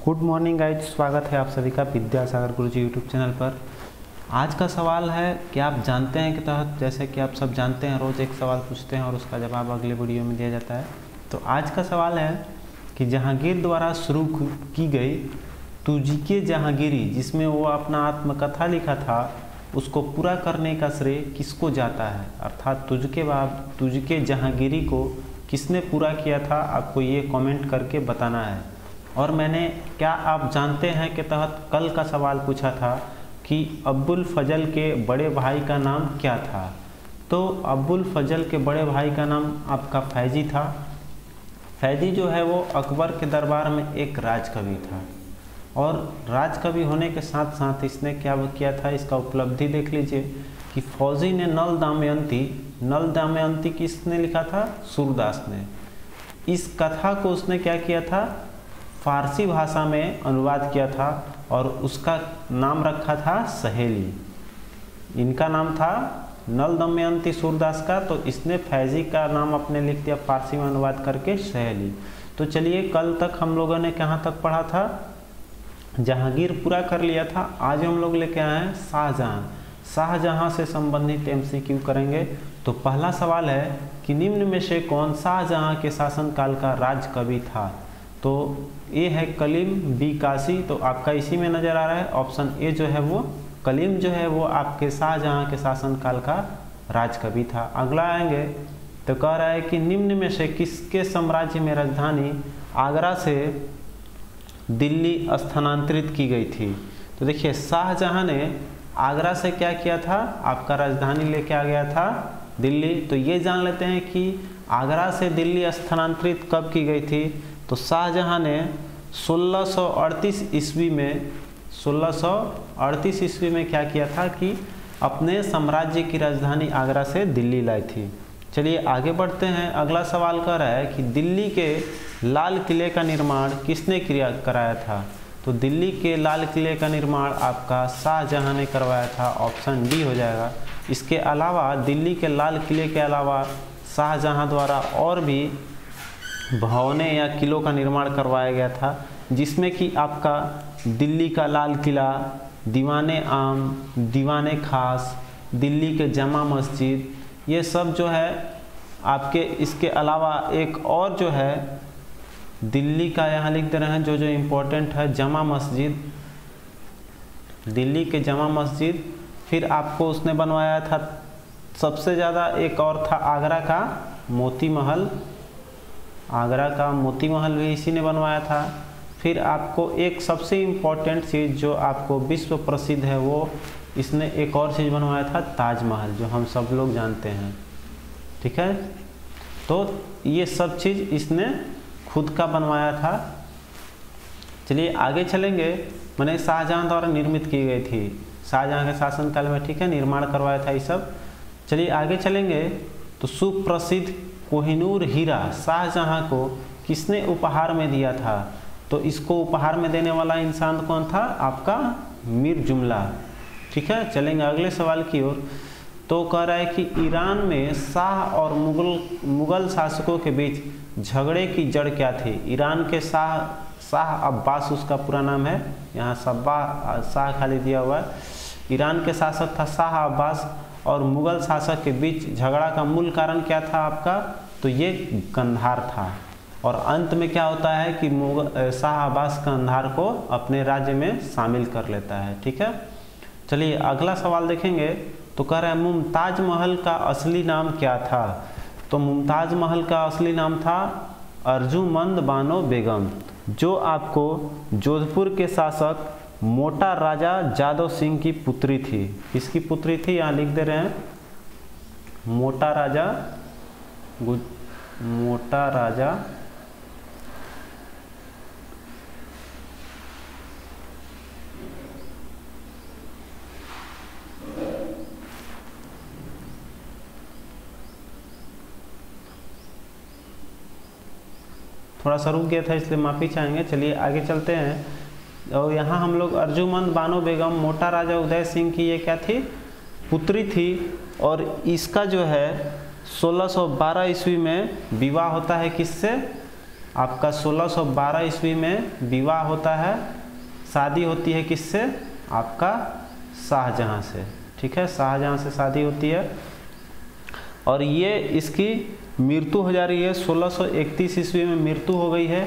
Good morning guys, स्वागत है आप सभी का विद्यासागर गुरुजी यूट्यूब चैनल पर। आज का सवाल है कि आप जानते हैं के तहत, जैसे कि आप सब जानते हैं रोज़ एक सवाल पूछते हैं और उसका जवाब अगले वीडियो में दिया जाता है। तो आज का सवाल है कि जहांगीर द्वारा शुरू की गई तुझके जहांगीरी, जिसमें वो अपना आत्मकथा लिखा था, उसको पूरा करने का श्रेय किसको जाता है। अर्थात तुझके जहांगीरी को किसने पूरा किया था, आपको ये कमेंट करके बताना है। और मैंने क्या आप जानते हैं के तहत कल का सवाल पूछा था कि अब्बुल फजल के बड़े भाई का नाम क्या था। तो अब्बुल फजल के बड़े भाई का नाम आपका फैजी था। फैजी जो है वो अकबर के दरबार में एक राजकवि था, और राजकवि होने के साथ साथ इसने क्या किया था, इसका उपलब्धि देख लीजिए कि फौजी ने नल दमयंती किसने लिखा था, सूरदास ने। इस कथा को उसने क्या किया था, फारसी भाषा में अनुवाद किया था और उसका नाम रखा था सहेली। इनका नाम था नल दमयंती सूरदास का, तो इसने फैजी का नाम अपने लिख दिया फारसी में अनुवाद करके सहेली। तो चलिए, कल तक हम लोगों ने कहाँ तक पढ़ा था, जहांगीर पूरा कर लिया था। आज हम लोग लेके आए हैं शाहजहां से संबंधित MCQ करेंगे। तो पहला सवाल है कि निम्न में से कौन शाहजहां के शासनकाल का राजकवि था। तो ए है कलीम, बी काशी, तो आपका इसी में नज़र आ रहा है ऑप्शन ए जो है वो कलीम जो है वो आपके शाहजहां के शासनकाल का राजकवि था। अगला आएंगे तो कह रहा है कि निम्न में से किसके साम्राज्य में राजधानी आगरा से दिल्ली स्थानांतरित की गई थी। तो देखिए, शाहजहां ने आगरा से क्या किया था, आपका राजधानी लेके आ गया था दिल्ली। तो ये जान लेते हैं कि आगरा से दिल्ली स्थानांतरित कब की गई थी। तो शाहजहां ने 1638 ईस्वी में क्या किया था कि अपने साम्राज्य की राजधानी आगरा से दिल्ली लाई थी। चलिए आगे बढ़ते हैं। अगला सवाल कर रहा है कि दिल्ली के लाल किले का निर्माण किसने कराया था। तो दिल्ली के लाल किले का निर्माण आपका शाहजहां ने करवाया था, ऑप्शन डी हो जाएगा। इसके अलावा दिल्ली के लाल किले के अलावा शाहजहां द्वारा और भी भवनें या किलों का निर्माण करवाया गया था, जिसमें कि आपका दिल्ली का लाल किला, दीवाने आम, दीवाने खास, दिल्ली के जमा मस्जिद, ये सब जो है आपके। इसके अलावा एक और जो है दिल्ली का, यहाँ लिख दे रहे हैं जो इम्पोर्टेंट है, जमा मस्जिद, दिल्ली के जमा मस्जिद। फिर आपको उसने बनवाया था सबसे ज़्यादा, एक और था आगरा का मोती महल, आगरा का मोती महल भी इसी ने बनवाया था। फिर आपको एक सबसे इम्पोर्टेंट चीज़ जो आपको विश्व प्रसिद्ध है, वो इसने एक और चीज़ बनवाया था, ताजमहल, जो हम सब लोग जानते हैं। ठीक है, तो ये सब चीज़ इसने खुद का बनवाया था। चलिए आगे चलेंगे। मैंने शाहजहां द्वारा निर्मित की गई थी, शाहजहां के शासनकाल में, ठीक है, निर्माण करवाया था ये सब। चलिए आगे चलेंगे। तो सुप्रसिद्ध कोहिनूर हीरा शाहजहां को किसने उपहार में दिया था। तो इसको उपहार में देने वाला इंसान कौन था, आपका मीर जुमला। ठीक है, चलेंगे अगले सवाल की ओर। तो कह रहा है कि ईरान में शाह और मुगल शासकों के बीच झगड़े की जड़ क्या थी। ईरान के शाह अब्बास उसका पूरा नाम है, यहाँ शाह खाली दिया हुआ है। ईरान के शासक था शाह अब्बास, और मुगल शासक के बीच झगड़ा का मूल कारण क्या था आपका, तो ये कंधार था। और अंत में क्या होता है कि शाह अब्बास कंधार को अपने राज्य में शामिल कर लेता है। ठीक है, चलिए अगला सवाल देखेंगे। तो कह रहा है मुमताज महल का असली नाम क्या था। तो मुमताज महल का असली नाम था अर्जुमंद बानो बेगम, जो आपको जोधपुर के शासक मोटा राजा जादव सिंह की पुत्री थी। किसकी पुत्री थी, यहाँ लिख दे रहे हैं, मोटा राजा थोड़ा सा रुक गया था इसलिए माफ़ी चाहेंगे। चलिए आगे चलते हैं। और यहाँ हम लोग अर्जुमंद बानो बेगम मोटा राजा उदय सिंह की ये क्या थी, पुत्री थी। और इसका जो है 1612 ईस्वी में विवाह होता है किससे, आपका 1612 ईस्वी में विवाह होता है, शादी होती है किससे, आपका शाहजहां से, ठीक है, शाहजहां से शादी होती है। और ये इसकी मृत्यु हो जा रही है, 1631 ईस्वी में मृत्यु हो गई है।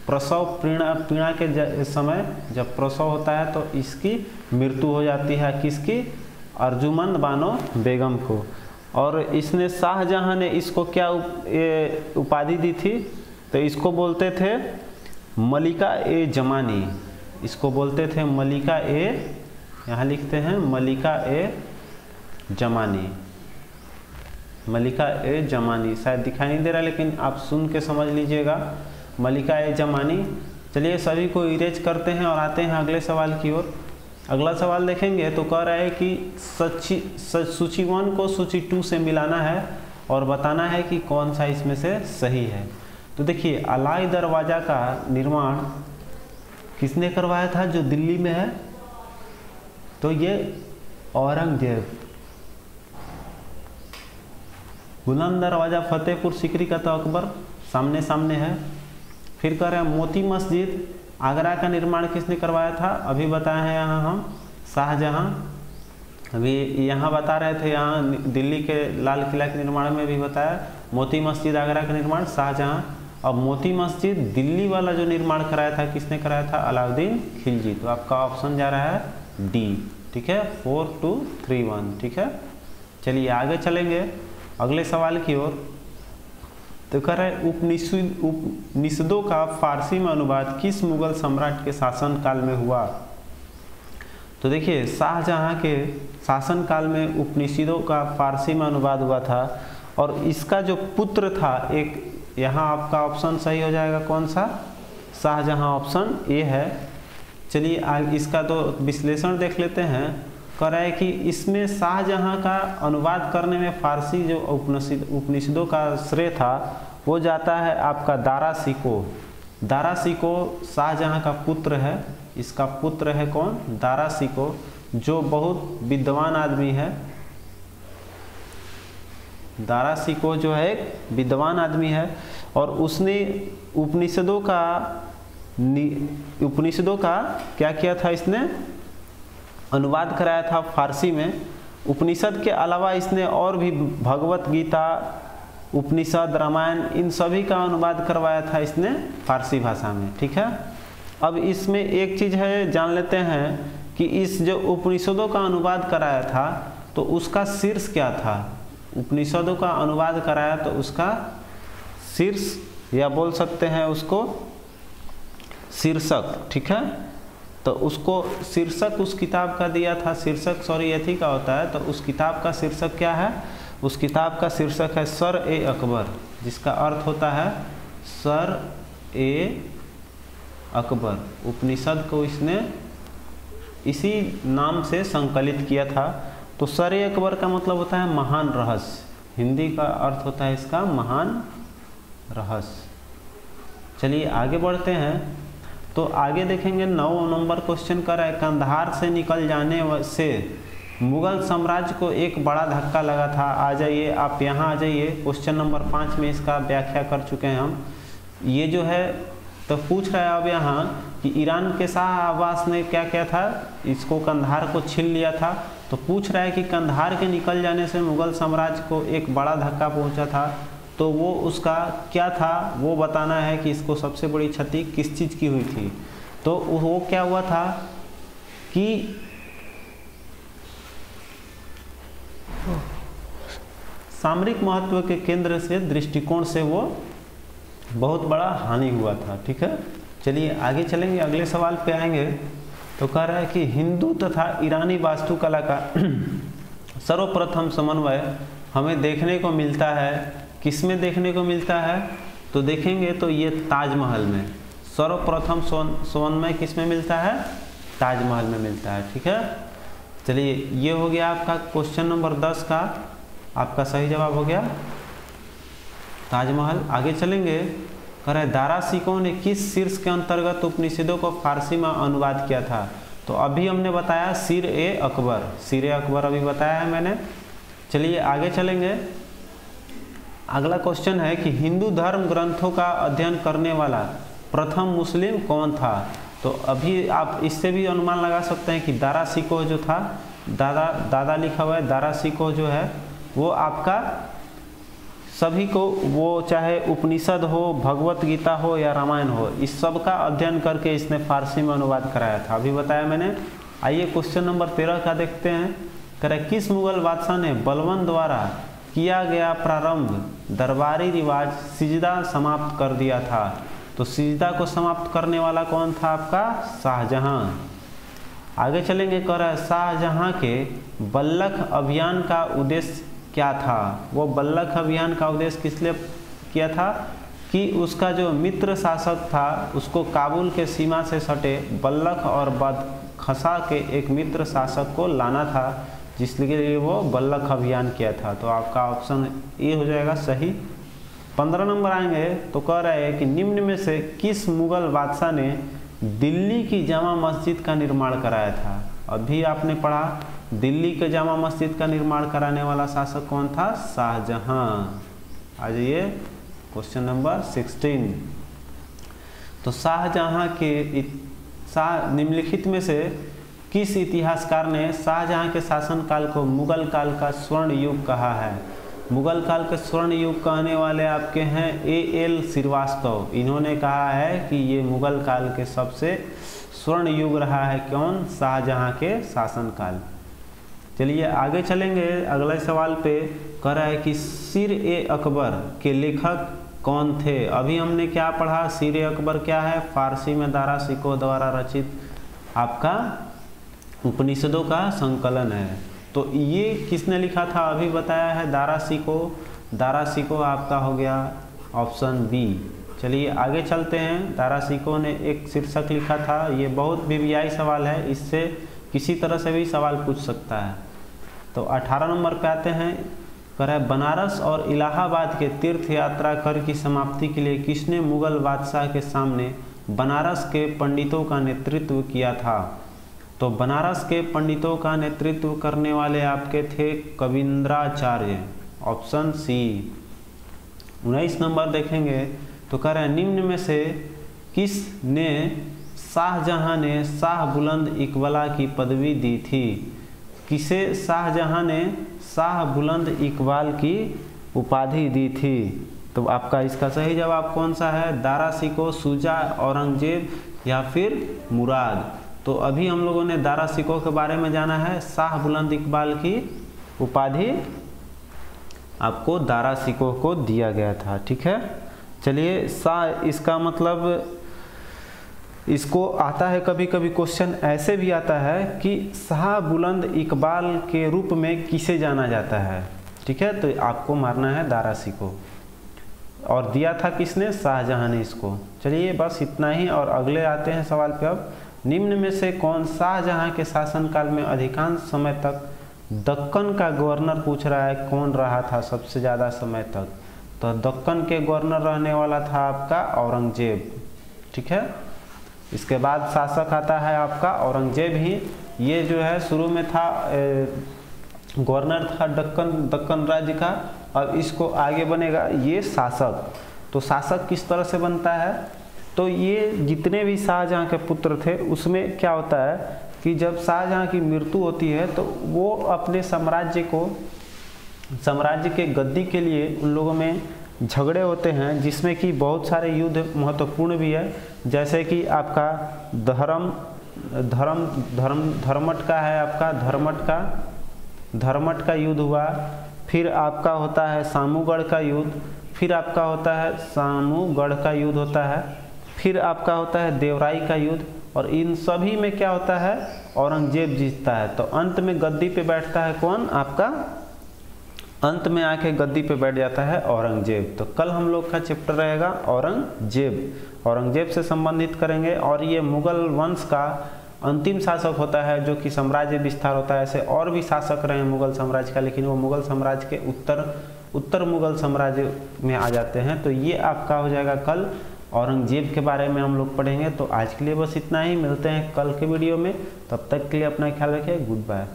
प्रसव पीड़ा के समय जब प्रसव होता है तो इसकी मृत्यु हो जाती है, किसकी, अर्जुमंद बानो बेगम को। और इसने शाहजहां ने इसको क्या उपाधि दी थी, तो इसको बोलते थे मलिका ए जमानी, इसको बोलते थे मलिका ए, यहाँ लिखते हैं मलिका ए जमानी, मलिका ए जमानी, शायद दिखाई नहीं दे रहा लेकिन आप सुन के समझ लीजिएगा, मलिका ए जमानी। चलिए सभी को इरेज करते हैं और आते हैं अगले सवाल की ओर। अगला सवाल देखेंगे तो कह रहा है कि सूची 1 को सूची 2 से मिलाना है और बताना है कि कौन सा इसमें से सही है। तो देखिए अलाई दरवाज़ा का निर्माण किसने करवाया था जो दिल्ली में है, तो ये औरंगजेब। बुलंद दरवाज़ा फतेहपुर सीकरी का तो अकबर सामने सामने है। फिर कह रहे हैं मोती मस्जिद आगरा का निर्माण किसने करवाया था, अभी बताए हैं यहाँ हम शाहजहां। अभी यहाँ बता रहे थे, यहाँ दिल्ली के लाल किला के निर्माण में भी बताया मोती मस्जिद आगरा का निर्माण शाहजहां। अब मोती मस्जिद दिल्ली वाला जो निर्माण कराया था किसने कराया था, अलाउद्दीन खिलजी। तो आपका ऑप्शन जा रहा है डी, ठीक है, 4 2 3 1, ठीक है। चलिए आगे चलेंगे अगले सवाल की ओर। तो कह रहा है उपनिषदों का फारसी में अनुवाद किस मुगल सम्राट के शासन काल में हुआ। तो देखिए शाहजहां के शासन काल में उपनिषदों का फारसी में अनुवाद हुआ था और इसका जो पुत्र था एक, यहाँ आपका ऑप्शन सही हो जाएगा कौन सा, शाहजहां, ऑप्शन ए है। चलिए इसका तो विश्लेषण देख लेते हैं। कह रहा है कि इसमें शाहजहां का अनुवाद करने में फारसी जो उपनिषदों का श्रेय था वो जाता है आपका दारा शिको। दारा शिको शाहजहां का पुत्र है, इसका पुत्र है कौन, दारा शिको, जो बहुत विद्वान आदमी है। दारा शिको जो है एक विद्वान आदमी है और उसने उपनिषदों का क्या किया था, इसने अनुवाद कराया था फारसी में। उपनिषद के अलावा इसने और भी भगवत गीता, उपनिषद, रामायण, इन सभी का अनुवाद करवाया था इसने फारसी भाषा में, ठीक है। अब इसमें एक चीज़ है, जान लेते हैं कि इस जो उपनिषदों का अनुवाद कराया था तो उसका शीर्ष क्या था। उपनिषदों का अनुवाद कराया तो उसका शीर्ष, या बोल सकते हैं उसको शीर्षक, ठीक है। तो उसको शीर्षक उस किताब का दिया था, शीर्षक सॉरी यथी का होता है, तो उस किताब का शीर्षक क्या है, उस किताब का शीर्षक है सर ए अकबर, जिसका अर्थ होता है सर ए अकबर। उपनिषद को इसने इसी नाम से संकलित किया था। तो सर ए अकबर का मतलब होता है महान रहस्य, हिंदी का अर्थ होता है इसका महान रहस्य। चलिए आगे बढ़ते हैं। तो आगे देखेंगे 9 नंबर क्वेश्चन कर रहा है, कंधार से निकल जाने से मुगल साम्राज्य को एक बड़ा धक्का लगा था। आ जाइए आप यहाँ आ जाइए, क्वेश्चन नंबर 5 में इसका व्याख्या कर चुके हैं हम। ये जो है तो पूछ रहा है अब यहाँ कि ईरान के शाह अब्बास ने क्या किया था, इसको कंधार को छीन लिया था। तो पूछ रहा है कि कंधार के निकल जाने से मुगल साम्राज्य को एक बड़ा धक्का पहुँचा था, तो वो उसका क्या था वो बताना है कि इसको सबसे बड़ी क्षति किस चीज़ की हुई थी। तो वो क्या हुआ था कि सामरिक महत्व के केंद्र से दृष्टिकोण से वो बहुत बड़ा हानि हुआ था, ठीक है। चलिए आगे चलेंगे, अगले सवाल पे आएंगे। तो कह रहा है कि हिंदू तथा ईरानी वास्तुकला का सर्वप्रथम समन्वय हमें देखने को मिलता है, किसमें देखने को मिलता है, तो देखेंगे तो ये ताजमहल में सर्वप्रथम समन्वय किसमें मिलता है, ताजमहल में मिलता है, ठीक है। चलिए ये हो गया आपका क्वेश्चन नंबर 10 का आपका सही जवाब हो गया ताजमहल। आगे चलेंगे, कह रहे दारा शिको ने किस शीर्ष के अंतर्गत उपनिषदों को फारसी में अनुवाद किया था। तो अभी हमने बताया सिर ए अकबर, सिर ए अकबर अभी बताया है मैंने। चलिए आगे चलेंगे। अगला क्वेश्चन है कि हिंदू धर्म ग्रंथों का अध्ययन करने वाला प्रथम मुस्लिम कौन था। तो अभी आप इससे भी अनुमान लगा सकते हैं कि दारा शिकोह जो था, दादा लिखा हुआ है, दारा शिकोह जो है वो आपका सभी को, वो चाहे उपनिषद हो, भगवत गीता हो या रामायण हो, इस सब का अध्ययन करके इसने फारसी में अनुवाद कराया था, अभी बताया मैंने। आइए क्वेश्चन नंबर 13 का देखते हैं। कह रहे किस मुगल बादशाह ने बलबन द्वारा किया गया प्रारंभ दरबारी रिवाज सिजदा समाप्त कर दिया था। तो सिजदा को समाप्त करने वाला कौन था आपका? शाहजहां। आगे चलेंगे। कह रहा है शाहजहां के बल्लख अभियान का उद्देश्य क्या था। वो बल्लख अभियान का उद्देश्य किस लिए किया था कि उसका जो मित्र शासक था उसको काबुल के सीमा से सटे बल्लख और बदखसा के एक मित्र शासक को लाना था, जिसके लिए वो बल्लख अभियान किया था। तो आपका ऑप्शन ए हो जाएगा सही। 15 नंबर आएंगे तो कह रहे हैं कि निम्न में से किस मुगल बादशाह ने दिल्ली की जामा मस्जिद का निर्माण कराया था। अभी आपने पढ़ा दिल्ली के जामा मस्जिद का निर्माण कराने वाला शासक कौन था? शाहजहां। आ जाइए क्वेश्चन नंबर 16। तो शाहजहां के निम्नलिखित में से किस इतिहासकार ने शाहजहां के शासनकाल को मुगल काल का स्वर्ण युग कहा है। मुगल काल के स्वर्ण युग कहने वाले आपके हैं A.L. श्रीवास्तव। इन्होंने कहा है कि ये मुगल काल के सबसे स्वर्ण युग रहा है। कौन? शाहजहां के शासनकाल। चलिए आगे चलेंगे। अगले सवाल पे कह रहा है कि सिर-ए-अकबर के लेखक कौन थे। अभी हमने क्या पढ़ा? सिर-ए-अकबर क्या है? फारसी में दारा शिकोह द्वारा रचित आपका उपनिषदों का संकलन है। तो ये किसने लिखा था? अभी बताया है दारा शिकोह। दारा शिकोह आपका हो गया ऑप्शन बी। चलिए आगे चलते हैं। दारा शिकोह ने एक शीर्षक लिखा था, ये बहुत वीवीआई सवाल है, इससे किसी तरह से भी सवाल पूछ सकता है। तो 18 नंबर पे आते हैं। कह रहा है बनारस और इलाहाबाद के तीर्थ यात्रा कर की समाप्ति के लिए किसने मुगल बादशाह के सामने बनारस के पंडितों का नेतृत्व किया था। तो बनारस के पंडितों का नेतृत्व करने वाले आपके थे कविंद्राचार्य, ऑप्शन सी। 19 नंबर देखेंगे तो कह रहे हैं निम्न में से किस ने शाहजहां ने शाह बुलंद इकबाल की पदवी दी थी। किसे शाहजहां ने शाह बुलंद इकबाल की उपाधि दी थी। तो आपका इसका सही जवाब कौन सा है? दारा शिकोह, शुजा, औरंगजेब या फिर मुराद। तो अभी हम लोगों ने दारा शिकोह के बारे में जाना है। शाह बुलंद इकबाल की उपाधि आपको दारा शिकोह को दिया गया था। ठीक है। चलिए शाह, इसका मतलब इसको आता है कभी कभी क्वेश्चन ऐसे भी आता है कि शाह बुलंद इकबाल के रूप में किसे जाना जाता है। ठीक है। तो आपको मारना है दारा शिकोह। और दिया था किसने? शाहजहां ने इसको। चलिए बस इतना ही। और अगले आते हैं सवाल पे। अब निम्न में से कौन शाहजहां के शासनकाल में अधिकांश समय तक दक्कन का गवर्नर पूछ रहा है, कौन रहा था सबसे ज़्यादा समय तक। तो दक्कन के गवर्नर रहने वाला था आपका औरंगजेब। ठीक है। इसके बाद शासक आता है आपका औरंगजेब ही। ये जो है शुरू में था गवर्नर था दक्कन राज्य का। अब इसको आगे बनेगा ये शासक। तो शासक किस तरह से बनता है? तो ये जितने भी शाहजहां के पुत्र थे उसमें क्या होता है कि जब शाहजहां की मृत्यु होती है तो वो अपने साम्राज्य के गद्दी के लिए उन लोगों में झगड़े होते हैं, जिसमें कि बहुत सारे युद्ध महत्वपूर्ण भी है। जैसे कि आपका धर्मट का है, आपका धर्मट का युद्ध हुआ। फिर आपका होता है सामूगढ़ का युद्ध। फिर आपका होता है सामूगढ़ का युद्ध होता है। फिर आपका होता है देवराई का युद्ध। और इन सभी में क्या होता है? औरंगजेब जीतता है। तो अंत में गद्दी पे बैठता है कौन? आपका अंत में आके गद्दी पे बैठ जाता है औरंगजेब। तो कल हम लोग का चैप्टर रहेगा औरंगजेब से संबंधित करेंगे। और ये मुगल वंश का अंतिम शासक होता है जो कि साम्राज्य विस्तार होता है। ऐसे और भी शासक रहे मुगल साम्राज्य का, लेकिन वो मुगल साम्राज्य के उत्तर मुगल साम्राज्य में आ जाते हैं। तो ये आपका हो जाएगा कल। औरंगजेब के बारे में हम लोग पढ़ेंगे। तो आज के लिए बस इतना ही। मिलते हैं कल के वीडियो में। तब तक के लिए अपना ख्याल रखिए। Good bye.